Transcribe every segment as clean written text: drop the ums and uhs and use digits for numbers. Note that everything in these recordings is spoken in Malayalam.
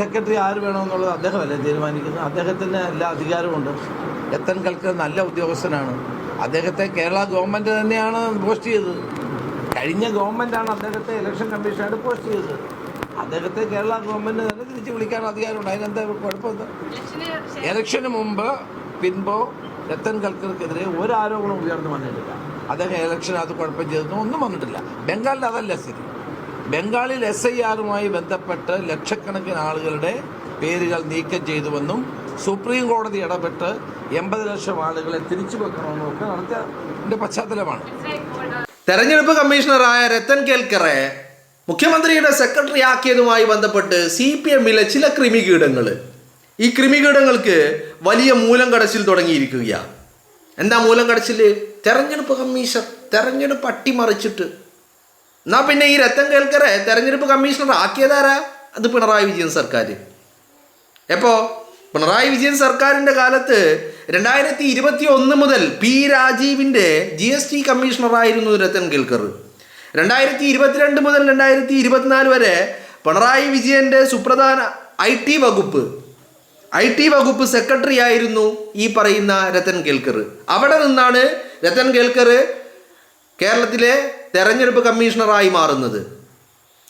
സെക്രട്ടറി ആര് വേണമെന്നുള്ളത് അദ്ദേഹമല്ലേ തീരുമാനിക്കുന്നത്. അദ്ദേഹത്തിന് എല്ലാ അധികാരമുണ്ട്. രത്തൻ കൽക്കർ നല്ല ഉദ്യോഗസ്ഥനാണ്. അദ്ദേഹത്തെ കേരള ഗവൺമെൻറ് തന്നെയാണ് പോസ്റ്റ് ചെയ്തത്. കഴിഞ്ഞ ഗവൺമെൻറ്റാണ് അദ്ദേഹത്തെ ഇലക്ഷൻ കമ്മീഷനായിട്ട് പോസ്റ്റ് ചെയ്തത്. അദ്ദേഹത്തെ കേരള ഗവൺമെൻറ് തന്നെ തിരിച്ച് വിളിക്കാൻ അധികാരമുണ്ട്. അതിനെന്താ കുഴപ്പമെന്താ? ഇലക്ഷന് മുമ്പ് പിൻപോ രത്തൻ കൽക്കർക്കെതിരെ ഒരു ആരോപണം ഉയർന്നു വന്നിട്ടില്ല. അദ്ദേഹം ഇലക്ഷനകത്ത് കുഴപ്പം ചെയ്തെന്നോ ഒന്നും വന്നിട്ടില്ല. ബംഗാളിൽ അതല്ല സ്ഥിതി. ബംഗാളിൽ SIRമായി ബന്ധപ്പെട്ട് ലക്ഷക്കണക്കിന് ആളുകളുടെ പേരുകൾ നീക്കം ചെയ്തുവെന്നും സുപ്രീം കോടതി ഇടപെട്ട് 80 ലക്ഷം ആളുകളെ തിരിച്ചു വെക്കണമെന്നും ഒക്കെ നടത്തിയതിൻ്റെ പശ്ചാത്തലമാണ്. തെരഞ്ഞെടുപ്പ് കമ്മീഷണറായ രത്തൻ കേൽക്കറെ മുഖ്യമന്ത്രിയുടെ സെക്രട്ടറി ആക്കിയതുമായി ബന്ധപ്പെട്ട് CPMലെ ചില ക്രിമികീടങ്ങൾ, ഈ ക്രിമികീടങ്ങൾക്ക് വലിയ മൂലം കടച്ചിൽ തുടങ്ങിയിരിക്കുകയാണ്. എന്താ മൂലം കടച്ചിൽ? തെരഞ്ഞെടുപ്പ് കമ്മീഷൻ തെരഞ്ഞെടുപ്പ് അട്ടിമറിച്ചിട്ട്. എന്നാ പിന്നെ ഈ രത്തൻ കേൽക്കറെ തെരഞ്ഞെടുപ്പ് കമ്മീഷണർ ആക്കിയതാരാ? അത് പിണറായി വിജയൻ സർക്കാർ. എപ്പോൾ? പിണറായി വിജയൻ സർക്കാരിൻ്റെ കാലത്ത് 2021 മുതൽ P രാജീവിൻ്റെ GST കമ്മീഷണറായിരുന്നു രത്തൻ കേൽക്കർ. 2022 മുതൽ 2024 വരെ പിണറായി വിജയൻ്റെ സുപ്രധാന IT വകുപ്പ് സെക്രട്ടറി ആയിരുന്നു ഈ പറയുന്ന രത്തൻ കേൽക്കർ. അവിടെ നിന്നാണ് രത്തൻ കേൽക്കർ കേരളത്തിലെ തെരഞ്ഞെടുപ്പ് കമ്മീഷണറായി മാറുന്നത്.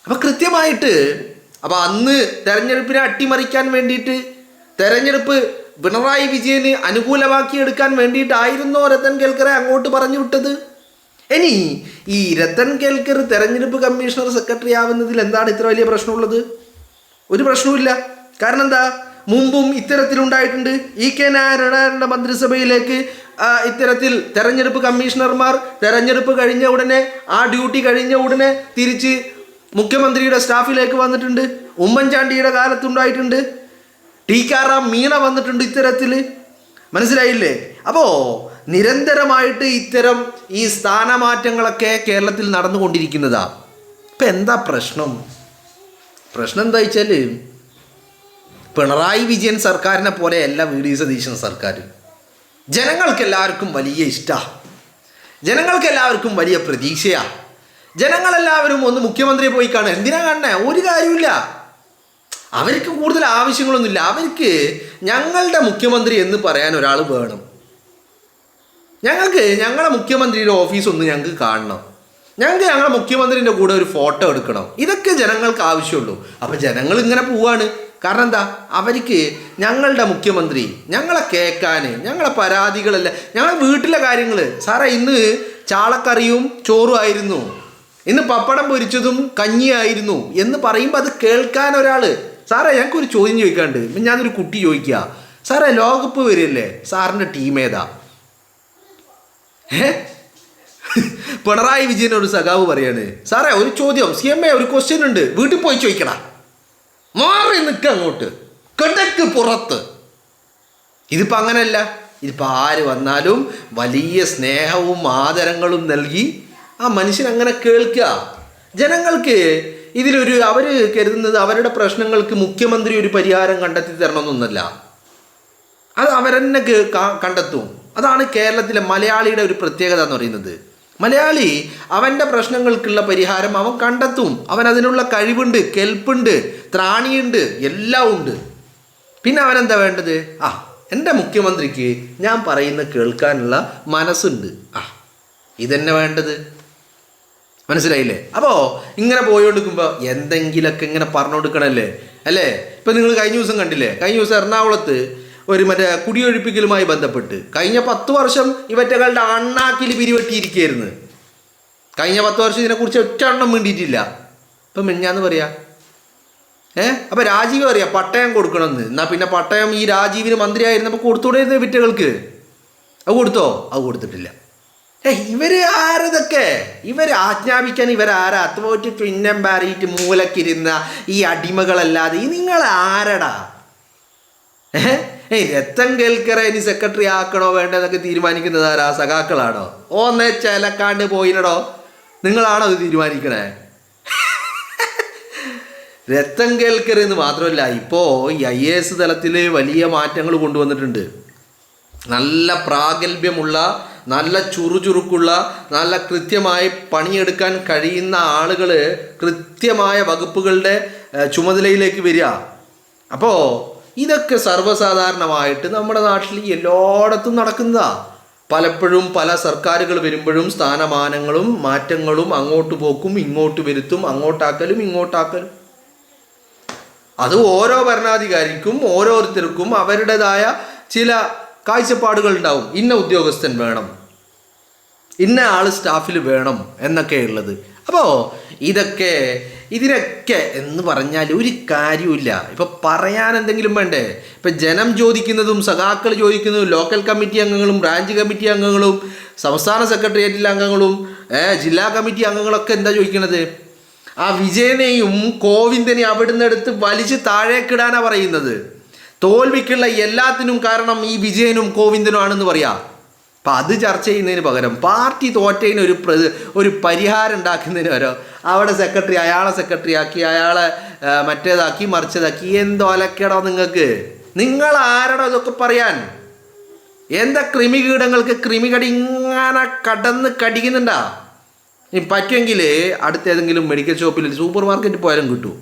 അപ്പോൾ കൃത്യമായിട്ട് അന്ന് തെരഞ്ഞെടുപ്പിനെ അട്ടിമറിക്കാൻ വേണ്ടിയിട്ട്, തെരഞ്ഞെടുപ്പ് പിണറായി വിജയന് അനുകൂലമാക്കിയെടുക്കാൻ വേണ്ടിയിട്ടായിരുന്നോ രത്തൻ കേൽക്കറെ അങ്ങോട്ട് പറഞ്ഞു വിട്ടത്? ഇനി ഈ രത്തൻ കേൽക്കർ തെരഞ്ഞെടുപ്പ് കമ്മീഷണർ സെക്രട്ടറി ആവുന്നതിൽ എന്താണ് ഇത്ര വലിയ പ്രശ്നമുള്ളത്? ഒരു പ്രശ്നവുമില്ല. കാരണം എന്താ? മുമ്പും ഇത്തരത്തിലുണ്ടായിട്ടുണ്ട്. EK നായരുടെ മന്ത്രിസഭയിലേക്ക് ഇത്തരത്തിൽ തെരഞ്ഞെടുപ്പ് കമ്മീഷണർമാർ തെരഞ്ഞെടുപ്പ് കഴിഞ്ഞ ഉടനെ, ആ ഡ്യൂട്ടി കഴിഞ്ഞ ഉടനെ തിരിച്ച് മുഖ്യമന്ത്രിയുടെ സ്റ്റാഫിലേക്ക് വന്നിട്ടുണ്ട്. ഉമ്മൻചാണ്ടിയുടെ കാലത്തുണ്ടായിട്ടുണ്ട്. ടിക്കാറാം മീണ വന്നിട്ടുണ്ട് ഇത്തരത്തിൽ. മനസ്സിലായില്ലേ? അപ്പോൾ നിരന്തരമായിട്ട് ഇത്തരം ഈ സ്ഥാനമാറ്റങ്ങളൊക്കെ കേരളത്തിൽ നടന്നുകൊണ്ടിരിക്കുന്നതാ. ഇപ്പം എന്താ പ്രശ്നം? പ്രശ്നം എന്താ വെച്ചാൽ പിണറായി വിജയൻ സർക്കാരിനെ പോലെയല്ല VD സതീശൻ സർക്കാർ. ജനങ്ങൾക്കെല്ലാവർക്കും വലിയ ഇഷ്ടമാണ്, ജനങ്ങൾക്കെല്ലാവർക്കും വലിയ പ്രതീക്ഷയാണ്. ജനങ്ങളെല്ലാവരും ഒന്ന് മുഖ്യമന്ത്രിയെ പോയി കാണുക. എന്തിനാ കാണണേ? ഒരു കാര്യമില്ല. അവർക്ക് കൂടുതൽ ആവശ്യങ്ങളൊന്നുമില്ല. അവർക്ക് ഞങ്ങളുടെ മുഖ്യമന്ത്രി എന്ന് പറയാൻ ഒരാൾ വേണം. ഞങ്ങളെ മുഖ്യമന്ത്രിയുടെ ഓഫീസ് ഒന്ന് ഞങ്ങൾക്ക് കാണണം. ഞങ്ങളുടെ മുഖ്യമന്ത്രിൻ്റെ കൂടെ ഒരു ഫോട്ടോ എടുക്കണം. ഇതൊക്കെ ജനങ്ങൾക്ക് ആവശ്യമുള്ളൂ. അപ്പോൾ ജനങ്ങൾ ഇങ്ങനെ പോവാണ്. കാരണം എന്താ? അവർക്ക് ഞങ്ങളുടെ മുഖ്യമന്ത്രി ഞങ്ങളെ കേൾക്കാൻ, ഞങ്ങളെ പരാതികളല്ല, ഞങ്ങളെ വീട്ടിലെ കാര്യങ്ങൾ. സാറേ, ഇന്ന് ചാളക്കറിയും ചോറും ആയിരുന്നു, ഇന്ന് പപ്പടം പൊരിച്ചതും കഞ്ഞിയായിരുന്നു എന്ന് പറയുമ്പോൾ അത് കേൾക്കാൻ ഒരാൾ. സാറേ, ഞങ്ങൾക്കൊരു ചോദ്യം ചോദിക്കാണ്ട്. ഞാനൊരു കുട്ടി ചോദിക്കുക, സാറേ ലോകകപ്പ് വരില്ലേ, സാറിൻ്റെ ടീം ഏതാ? പിണറായി വിജയനോട് സഖാവ് പറയാണ്, സാറേ ഒരു ചോദ്യം, CMA ഒരു ക്വസ്റ്റ്യൻ ഉണ്ട്, വീട്ടിൽ പോയി ചോദിക്കടാ, മാറി നിൽക്കുക അങ്ങോട്ട്, കിടക്ക് പുറത്ത്. ഇതിപ്പോൾ അങ്ങനെയല്ല. ഇതിപ്പോൾ ആര് വന്നാലും വലിയ സ്നേഹവും ആദരങ്ങളും നൽകി ആ മനുഷ്യൻ അങ്ങനെ കേൾക്കുക. ജനങ്ങൾക്ക് അവർ കരുതുന്നത് അവരുടെ പ്രശ്നങ്ങൾക്ക് മുഖ്യമന്ത്രി ഒരു പരിഹാരം കണ്ടെത്തി തരണമെന്നൊന്നല്ല, അത് അവരെന്നെ കണ്ടെത്തും. അതാണ് കേരളത്തിലെ മലയാളിയുടെ ഒരു പ്രത്യേകത എന്ന് പറയുന്നത്. മലയാളി അവൻ്റെ പ്രശ്നങ്ങൾക്കുള്ള പരിഹാരം അവൻ കണ്ടെത്തും. അവൻ അതിനുള്ള കഴിവുണ്ട്, കെൽപ്പുണ്ട്, ത്രാണിയുണ്ട്, എല്ലാം ഉണ്ട്. പിന്നെ അവനെന്താ വേണ്ടത്? എൻ്റെ മുഖ്യമന്ത്രിക്ക് ഞാൻ പറയുന്ന കേൾക്കാനുള്ള മനസ്സുണ്ട്. ഇതന്നെ വേണ്ടത്. മനസ്സിലായില്ലേ? അപ്പോൾ ഇങ്ങനെ പോയോണ്ടിരിക്കുമ്പോൾ എന്തെങ്കിലുമൊക്കെ ഇങ്ങനെ പറഞ്ഞു കൊടുക്കണല്ലേ അല്ലേ? ഇപ്പം നിങ്ങൾ കഴിഞ്ഞ ദിവസം കണ്ടില്ലേ? കഴിഞ്ഞ ദിവസം എറണാകുളത്ത് ഒരു കുടിയൊഴിപ്പിക്കലുമായി ബന്ധപ്പെട്ട് കഴിഞ്ഞ 10 വർഷം ഇവറ്റകളുടെ അണ്ണാക്കിൽ പിരിവെട്ടിയിരിക്കുകയായിരുന്നു. കഴിഞ്ഞ 10 വർഷം ഇതിനെക്കുറിച്ച് ഒറ്റ എണ്ണം വേണ്ടിയിട്ടില്ല. ഇപ്പം മിഞ്ഞാന്ന് പറയാ അപ്പോൾ രാജീവ് പറയാ പട്ടയം കൊടുക്കണമെന്ന്. എന്നാൽ പിന്നെ പട്ടയം ഈ രാജീവിന് മന്ത്രിയായിരുന്നപ്പോൾ കൊടുത്തുകൂടായിരുന്നു വിറ്റകൾക്ക്. അത് കൊടുത്തോ? അത് കൊടുത്തിട്ടില്ല. ഇവര് ആരതൊക്കെ? ഇവർ ആജ്ഞാപിക്കാൻ ഇവരാരാ? തോറ്റ് പിന്നം പാറിയിട്ട് മൂലക്കിരുന്ന ഈ അടിമകളല്ലാതെ ഈ നിങ്ങൾ ആരടാ? രത്തൻ കേൽക്കറെ ഇനി സെക്രട്ടറി ആക്കണോ വേണ്ടെന്നൊക്കെ തീരുമാനിക്കുന്നത് ആരാ? സഖാക്കളാണോ? ഓന്നേ ചിലക്കാണ്ട് പോയിനടോ, നിങ്ങളാണോ അത് തീരുമാനിക്കണേ? രത്തൻ കേൽക്കർ എന്ന് മാത്രമല്ല, ഇപ്പോൾ ഈ IAS തലത്തിൽ വലിയ മാറ്റങ്ങൾ കൊണ്ടുവന്നിട്ടുണ്ട്. നല്ല പ്രാഗൽഭ്യമുള്ള, നല്ല ചുറുചുറുക്കുള്ള, നല്ല കൃത്യമായി പണിയെടുക്കാൻ കഴിയുന്ന ആളുകൾ കൃത്യമായ വകുപ്പുകളുടെ ചുമതലയിലേക്ക് വരിക. അപ്പോൾ ഇതൊക്കെ സർവ്വസാധാരണമായിട്ട് നമ്മുടെ നാട്ടിൽ എല്ലായിടത്തും നടക്കുന്നതാ. പലപ്പോഴും പല സർക്കാരുകൾ വരുമ്പോഴും സ്ഥാനമാനങ്ങളും മാറ്റങ്ങളും അങ്ങോട്ട് പോക്കും ഇങ്ങോട്ട് വരുത്തും, അങ്ങോട്ടാക്കലും ഇങ്ങോട്ടാക്കലും. അത് ഓരോ ഭരണാധികാരിക്കും ഓരോരുത്തർക്കും അവരുടേതായ ചില കാഴ്ചപ്പാടുകൾ ഉണ്ടാവും. ഇന്ന ഉദ്യോഗസ്ഥൻ വേണം, ഇന്ന ആൾ സ്റ്റാഫിൽ വേണം എന്നൊക്കെ ഉള്ളത്. അപ്പോൾ ഇതിനൊക്കെ എന്ന് പറഞ്ഞാൽ ഒരു കാര്യമില്ല. ഇപ്പം പറയാൻ എന്തെങ്കിലും വേണ്ടേ? ഇപ്പം ജനം ചോദിക്കുന്നതും സഖാക്കൾ ചോദിക്കുന്നതും ലോക്കൽ കമ്മിറ്റി അംഗങ്ങളും ബ്രാഞ്ച് കമ്മിറ്റി അംഗങ്ങളും സംസ്ഥാന സെക്രട്ടേറിയറ്റിലെ അംഗങ്ങളും ജില്ലാ കമ്മിറ്റി അംഗങ്ങളൊക്കെ എന്താ ചോദിക്കുന്നത്? ആ വിജയനെയും കോവിന്ദനെയും അവിടുന്ന് എടുത്ത് വലിച്ച് താഴേക്കിടാനാണ് പറയുന്നത്. തോൽവിക്കുള്ള എല്ലാത്തിനും കാരണം ഈ വിജയനും കോവിന്ദനും ആണെന്ന് പറയാം. അപ്പം അത് ചർച്ച ചെയ്യുന്നതിന് പകരം പാർട്ടി തോറ്റതിന് ഒരു പരിഹാരം ഉണ്ടാക്കുന്നതിന് പകരം അവിടെ സെക്രട്ടറി അയാളെ സെക്രട്ടറി ആക്കി, അയാളെ മറ്റേതാക്കി മറിച്ചതാക്കി. എന്തോ അലക്കടോ നിങ്ങൾക്ക്? നിങ്ങൾ ആരടോ ഇതൊക്കെ പറയാൻ? എന്താ കൃമികീടങ്ങൾക്ക് കൃമികടി ഇങ്ങനെ കടന്ന് കടിക്കുന്നുണ്ടാ? ഇനി പറ്റുമെങ്കിൽ അടുത്ത ഏതെങ്കിലും മെഡിക്കൽ ഷോപ്പിൽ സൂപ്പർ മാർക്കറ്റിൽ പോയാലും കിട്ടൂ.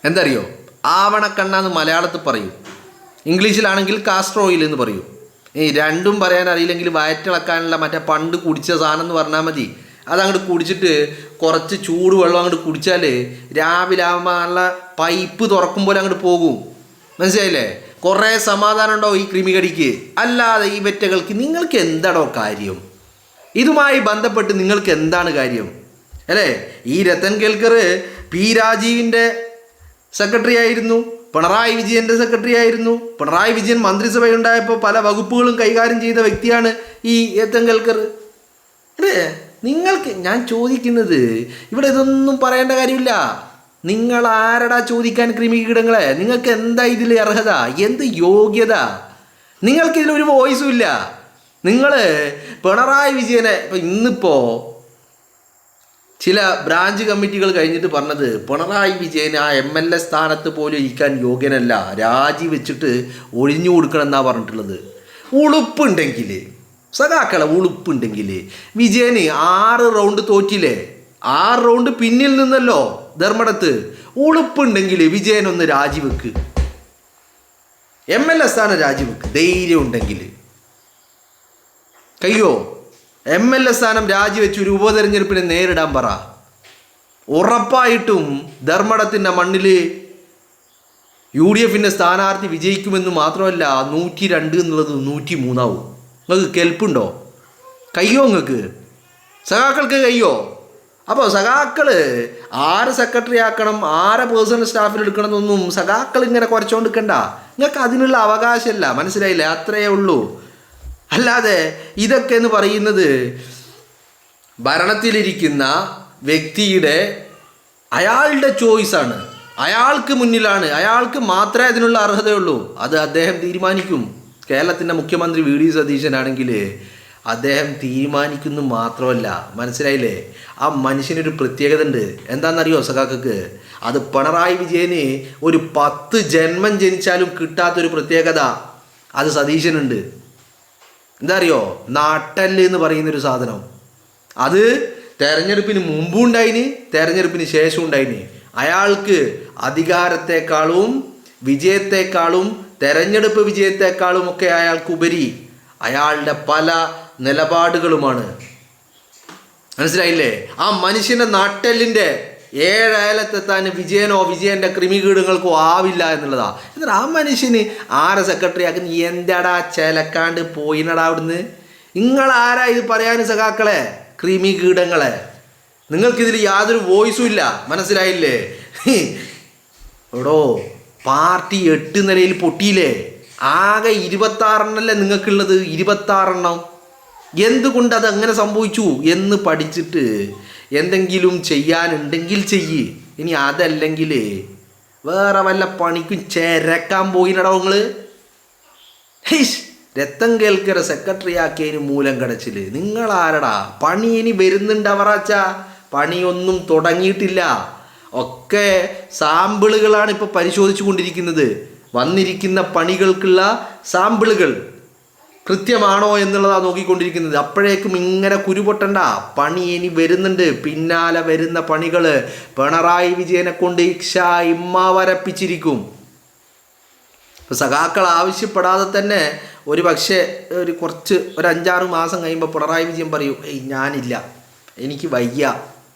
എന്തറിയോ? ആവണക്കണ്ണാന്ന് മലയാളത്തിൽ പറയും, ഇംഗ്ലീഷിലാണെങ്കിൽ കാസ്റ്റർ ഓയിൽ എന്ന് പറയും. ഈ രണ്ടും പറയാൻ അറിയില്ലെങ്കിൽ വയറ്റിളക്കാനുള്ള മറ്റേ പണ്ട് കുടിച്ച സാധനം എന്ന് പറഞ്ഞാൽ മതി. അതങ്ങോട്ട് കുടിച്ചിട്ട് കുറച്ച് ചൂട് വെള്ളം അങ്ങോട്ട് കുടിച്ചാൽ രാവിലെ ആകുമ്പോൾ നല്ല പൈപ്പ് തുറക്കുമ്പോൾ അങ്ങോട്ട് പോകും. മനസ്സിലായില്ലേ? കുറേ സമാധാനം ഉണ്ടാവും ഈ കൃമികടിക്ക്. അല്ലാതെ ഈ വെറ്റകൾക്ക് നിങ്ങൾക്ക് എന്താണോ കാര്യം? ഇതുമായി ബന്ധപ്പെട്ട് നിങ്ങൾക്ക് എന്താണ് കാര്യം? അല്ലേ? ഈ രത്തൻ കേൽക്കർ പി രാജീവിൻ്റെ സെക്രട്ടറി ആയിരുന്നു, പിണറായി വിജയൻ്റെ സെക്രട്ടറി ആയിരുന്നു. പിണറായി വിജയൻ മന്ത്രിസഭയുണ്ടായപ്പോൾ പല വകുപ്പുകളും കൈകാര്യം ചെയ്ത വ്യക്തിയാണ് ഈ രത്തൻ കേൽക്കർ. അല്ലേ? നിങ്ങൾക്ക് ഞാൻ ചോദിക്കുന്നത്, ഇവിടെ ഇതൊന്നും പറയേണ്ട കാര്യമില്ല. നിങ്ങൾ ആരടാ ചോദിക്കാൻ കൃമികീടങ്ങളെ? നിങ്ങൾക്ക് എന്താ ഇതിൽ അർഹത? എന്ത് യോഗ്യത? നിങ്ങൾക്കിതിലൊരു വോയിസും ഇല്ല. നിങ്ങൾ പിണറായി വിജയനെ ഇന്നിപ്പോൾ ചില ബ്രാഞ്ച് കമ്മിറ്റികൾ കഴിഞ്ഞിട്ട് പറഞ്ഞത് പിണറായി വിജയൻ ആ MLA സ്ഥാനത്ത് പോലും ഇരിക്കാൻ യോഗ്യനല്ല, രാജിവെച്ചിട്ട് ഒഴിഞ്ഞു കൊടുക്കണം എന്നാണ് പറഞ്ഞിട്ടുള്ളത്. ഉളുപ്പുണ്ടെങ്കിൽ സഖാക്കളെ, ഉളുപ്പുണ്ടെങ്കിൽ വിജയന് 6 റൗണ്ട് തോറ്റില്ലേ? 6 റൗണ്ട് പിന്നിൽ നിന്നല്ലോ ധർമ്മടത്ത്. ഉളുപ്പുണ്ടെങ്കിൽ വിജയനൊന്ന് രാജിവെക്ക്, MLA സ്ഥാനം രാജിവെക്ക്. ധൈര്യം ഉണ്ടെങ്കിൽ കയ്യോ? MLA സ്ഥാനം രാജിവെച്ച് ഒരു ഉപതെരഞ്ഞെടുപ്പിനെ നേരിടാൻ പറ. ഉറപ്പായിട്ടും ധർമ്മടത്തിൻ്റെ മണ്ണിൽ UDF സ്ഥാനാർത്ഥി വിജയിക്കുമെന്ന് മാത്രമല്ല, 102 എന്നുള്ളത് 103 ആവും. നിങ്ങൾക്ക് കെൽപ്പുണ്ടോ? കയ്യോ? നിങ്ങൾക്ക് സഖാക്കൾക്ക് കയ്യോ? അപ്പോൾ സഖാക്കൾ ആരെ സെക്രട്ടറി ആക്കണം, ആരെ പേഴ്സണൽ സ്റ്റാഫിൽ എടുക്കണം എന്നൊന്നും സഖാക്കൾ ഇങ്ങനെ കുറച്ചുകൊണ്ട് നിൽക്കണ്ട. നിങ്ങൾക്ക് അതിനുള്ള അവകാശമില്ല. മനസ്സിലായില്ലേ? അത്രയേ ഉള്ളൂ. അല്ലാതെ ഇതൊക്കെ എന്ന് പറയുന്നത് ഭരണത്തിലിരിക്കുന്ന വ്യക്തിയുടെ അയാളുടെ ചോയ്സാണ്, അയാൾക്ക് മുന്നിലാണ്, അയാൾക്ക് മാത്രമേ അതിനുള്ള അർഹതയുള്ളൂ. അത് അദ്ദേഹം തീരുമാനിക്കും. കേരളത്തിൻ്റെ മുഖ്യമന്ത്രി VD സതീശനാണെങ്കിൽ അദ്ദേഹം തീരുമാനിക്കുന്നു മാത്രമല്ല, മനസ്സിലായില്ലേ? ആ മനുഷ്യനൊരു പ്രത്യേകത ഉണ്ട്. എന്താണെന്നറിയോ സഖാക്കൾക്ക്? അത് പിണറായി വിജയന് ഒരു 10 ജന്മം ജനിച്ചാലും കിട്ടാത്തൊരു പ്രത്യേകത അത് സതീശനുണ്ട്. എന്താ അറിയോ? നാട്ടല് എന്ന് പറയുന്നൊരു സാധനം. അത് തെരഞ്ഞെടുപ്പിന് മുമ്പും ഉണ്ടായിന്, തെരഞ്ഞെടുപ്പിന് ശേഷം ഉണ്ടായിന്. അയാൾക്ക് അധികാരത്തെക്കാളും വിജയത്തെക്കാളും തെരഞ്ഞെടുപ്പ് വിജയത്തെക്കാളും ഒക്കെ അയാൾക്കുപരി അയാളുടെ പല നിലപാടുകളുമാണ്. മനസ്സിലായില്ലേ? ആ മനുഷ്യൻ്റെ നാട്ടലിൻ്റെ 7 അയലത്തെത്താൻ വിജയൻ്റെ കൃമികീടങ്ങൾക്കോ ആവില്ല എന്നുള്ളതാ. എന്നിട്ട് ആ മനുഷ്യന് ആരെ സെക്രട്ടറി ആക്കുന്ന? എന്താടാ ചിലക്കാണ്ട് പോയിനടാ അവിടുന്ന്? നിങ്ങളാരാ ഇത് പറയാൻ സഖാക്കളെ? കൃമികീടങ്ങളെ, നിങ്ങൾക്കിതിൽ യാതൊരു വോയിസും ഇല്ല. മനസ്സിലായില്ലേ? എടോ, പാർട്ടി 8 നിലയിൽ പൊട്ടിയില്ലേ? ആകെ 26 നിങ്ങൾക്കുള്ളത്. 26. എന്തുകൊണ്ട് അത് അങ്ങനെ സംഭവിച്ചു എന്ന് പഠിച്ചിട്ട് എന്തെങ്കിലും ചെയ്യാനുണ്ടെങ്കിൽ ചെയ്യ്. ഇനി അതല്ലെങ്കിൽ വേറെ വല്ല പണിക്കും ചേരക്കാൻ പോയിനടോ നിങ്ങൾ. രത്തൻ കേൽക്കര സെക്രട്ടറി ആക്കിയതിന് മൂലം കടച്ചിൽ നിങ്ങളാരടാ? പണി ഇനി വരുന്നുണ്ട് അവറാച്ച. പണിയൊന്നും തുടങ്ങിയിട്ടില്ല. ഒക്കെ സാമ്പിളുകളാണ് ഇപ്പോൾ പരിശോധിച്ചു കൊണ്ടിരിക്കുന്നത്. വന്നിരിക്കുന്ന പണികൾക്കുള്ള സാമ്പിളുകൾ. കൃത്യമാണോ എന്നുള്ളതാണ് നോക്കിക്കൊണ്ടിരിക്കുന്നത്. അപ്പോഴേക്കും ഇങ്ങനെ കുരുപൊട്ടണ്ട, പണി ഇനി വരുന്നുണ്ട്. പിന്നാലെ വരുന്ന പണികൾ പിണറായി വിജയനെ കൊണ്ട് ഇമ്മാവരപ്പിച്ചിരിക്കും. ഇപ്പോൾ സഖാക്കൾ ആവശ്യപ്പെടാതെ തന്നെ ഒരു പക്ഷേ ഒരു 5-6 മാസം കഴിയുമ്പോൾ പിണറായി വിജയൻ പറയും, ഞാനില്ല, എനിക്ക് വയ്യ,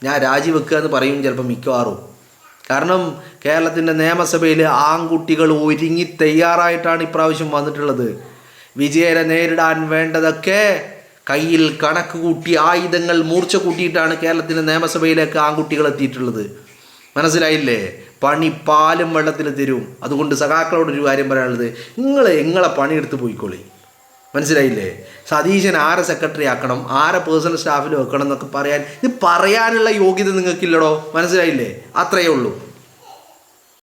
ഞാൻ രാജിവെക്കുക എന്ന് പറയും ചിലപ്പോൾ മിക്കവാറും. കാരണം കേരളത്തിൻ്റെ നിയമസഭയിൽ ആൺകുട്ടികൾ ഒരുങ്ങി തയ്യാറായിട്ടാണ് ഇപ്രാവശ്യം വന്നിട്ടുള്ളത്. വിജയനെ നേരിടാൻ വേണ്ടതൊക്കെ കയ്യിൽ കണക്ക് കൂട്ടി ആയുധങ്ങൾ മൂർച്ച കൂട്ടിയിട്ടാണ് കേരളത്തിൻ്റെ നിയമസഭയിലേക്ക് ആൺകുട്ടികൾ എത്തിയിട്ടുള്ളത്. മനസ്സിലായില്ലേ? പണി പാലും വെള്ളത്തിൽ തരും. അതുകൊണ്ട് സഖാക്കളോടൊരു കാര്യം പറയാനുള്ളത്, നിങ്ങളെ പണിയെടുത്ത് പോയിക്കോളി. മനസ്സിലായില്ലേ? സതീശൻ ആരെ സെക്രട്ടറി ആക്കണം, ആരെ പേഴ്സണൽ സ്റ്റാഫിൽ വെക്കണം എന്നൊക്കെ പറയാനുള്ള യോഗ്യത നിങ്ങൾക്കില്ലടോ. മനസ്സിലായില്ലേ? അത്രയേ ഉള്ളൂ.